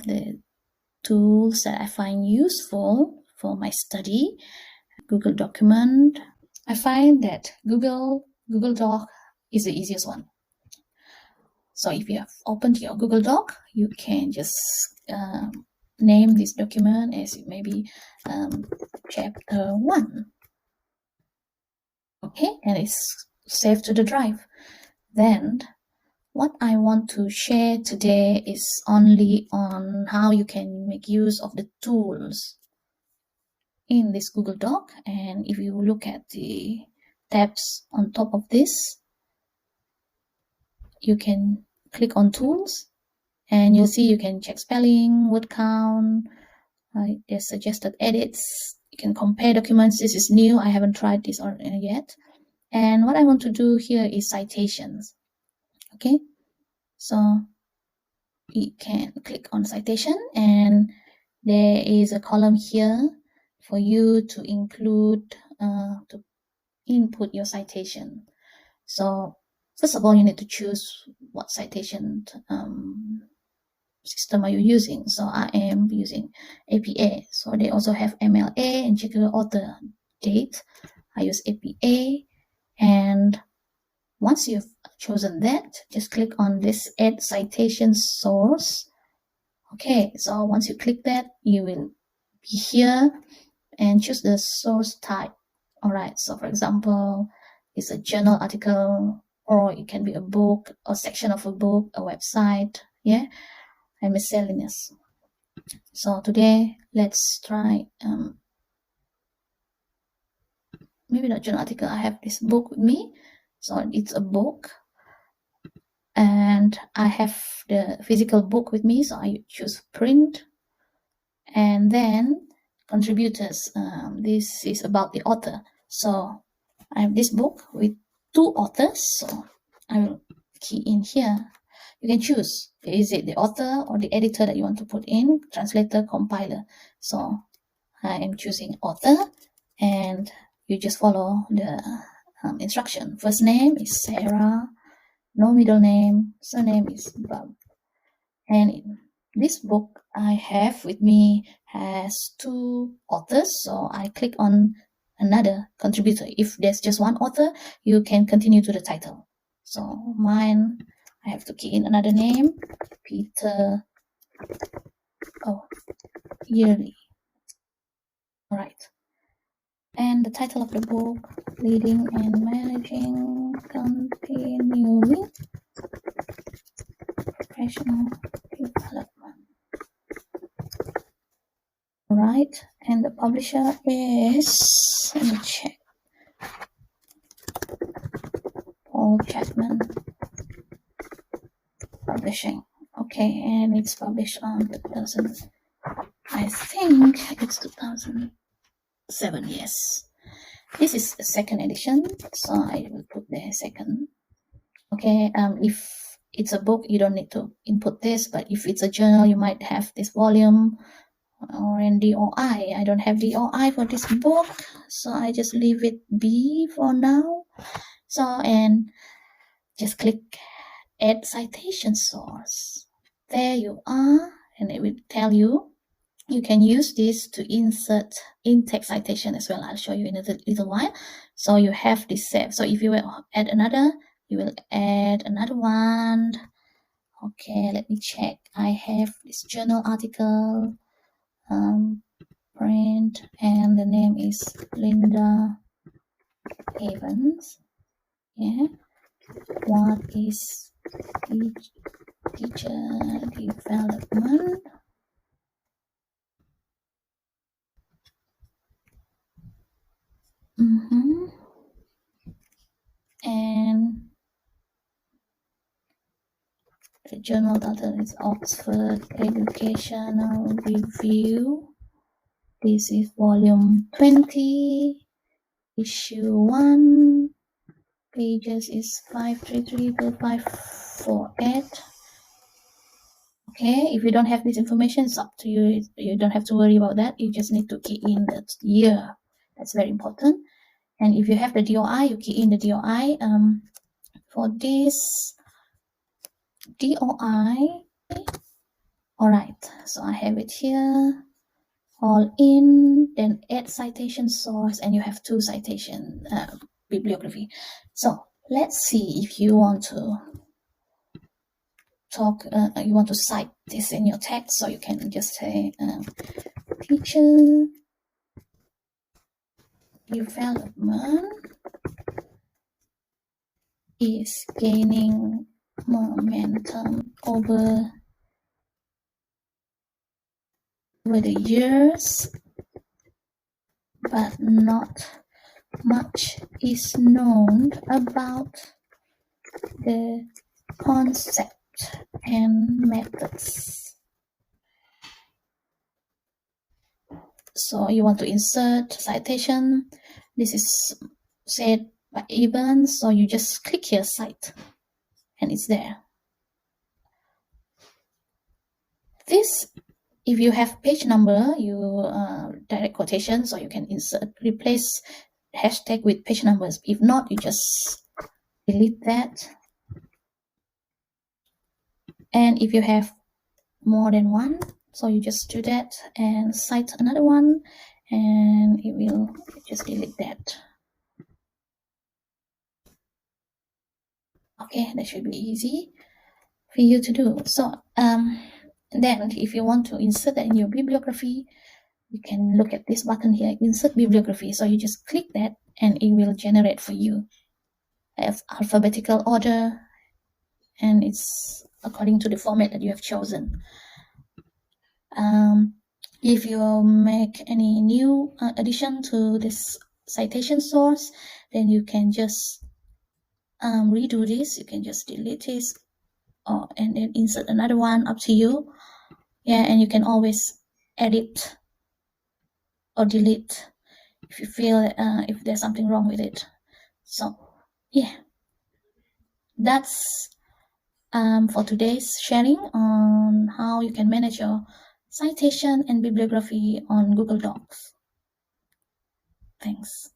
the tools that I find useful for my study. Google document. I find that Google Doc is the easiest one. So if you have opened your Google Doc, you can just name this document as maybe chapter 1. Okay, and it's saved to the drive. Then what I want to share today is only on how you can make use of the tools in this Google Doc. And if you look at the tabs on top of this, you can click on tools and you'll see you can check spelling, word count, there's suggested edits, you can compare documents. This is new, I haven't tried this yet. And what I want to do here is citations. Okay, so you can click on citation and there is a column here for you to include, to input your citation. So first of all, you need to choose what citation system are you using. So I am using APA. So they also have MLA and check the author date. I use APA, and once you've chosen that, just click on this Add Citation Source. Okay, so once you click that, you will be here and choose the source type. All right, so for example, it's a journal article, or it can be a book, a section of a book, a website, yeah, and miscellaneous. So today, let's try, maybe not journal article, I have this book with me. So it's a book, and I have the physical book with me, so I choose print. And then contributors, this is about the author. So I have this book with 2 authors, so I will key in here. You can choose, is it the author or the editor that you want to put in, translator, compiler. So I am choosing author, and you just follow the instruction. First name is Sarah, no middle name, surname is Bob. And this book I have with me has 2 authors, so I click on another contributor. If there's just one author, you can continue to the title. So mine, I have to key in another name, Peter Yearly. All right. And the title of the book, Leading and Managing Continuing Professional Development. All right, and the publisher is, let me check, Paul Chapman Publishing. Okay, and it's published on 2000, I think it's 2007, yes. This is the 2nd edition, so I will put the 2nd. Okay, if it's a book, you don't need to input this, but if it's a journal, you might have this volume or in DOI. I don't have DOI for this book, so I just leave it be for now. So, and just click Add Citation Source. There you are, and it will tell you you can use this to insert in-text citation as well. I'll show you in a little while. So you have this saved. So if you will add another, you will add another one. Okay, let me check. I have this journal article, print, and the name is Linda Evans. Yeah. What is teacher development? And the journal title is Oxford Educational Review. This is volume 20, issue 1. Pages is 533 to 548. Okay, if you don't have this information, it's up to you. You don't have to worry about that. You just need to key in the year. That's very important. And if you have the DOI, you key in the DOI. For this DOI, All right, so I have it here, all in, then add citation source, and you have 2 citation bibliography. So let's see if you want to you want to cite this in your text, so you can just say teacher development is gaining momentum over the years, but not much is known about the concept and methods. So you want to insert citation. This is said by event, so you just click here, cite, and it's there. This, if you have page number, you direct quotation, so you can replace hashtag with page numbers. If not, you just delete that. And if you have more than one, so you just do that and cite another one, and it will just delete that. Okay, that should be easy for you to do. So then if you want to insert that in your bibliography, you can look at this button here, insert bibliography. So you just click that and it will generate for you alphabetical order, and it's according to the format that you have chosen. If you make any new addition to this citation source, then you can just redo this. You can just delete this and then insert another one, up to you. Yeah, and you can always edit or delete if you feel if there's something wrong with it. So yeah, that's for today's sharing on how you can manage your citation and bibliography on Google Docs. Thanks.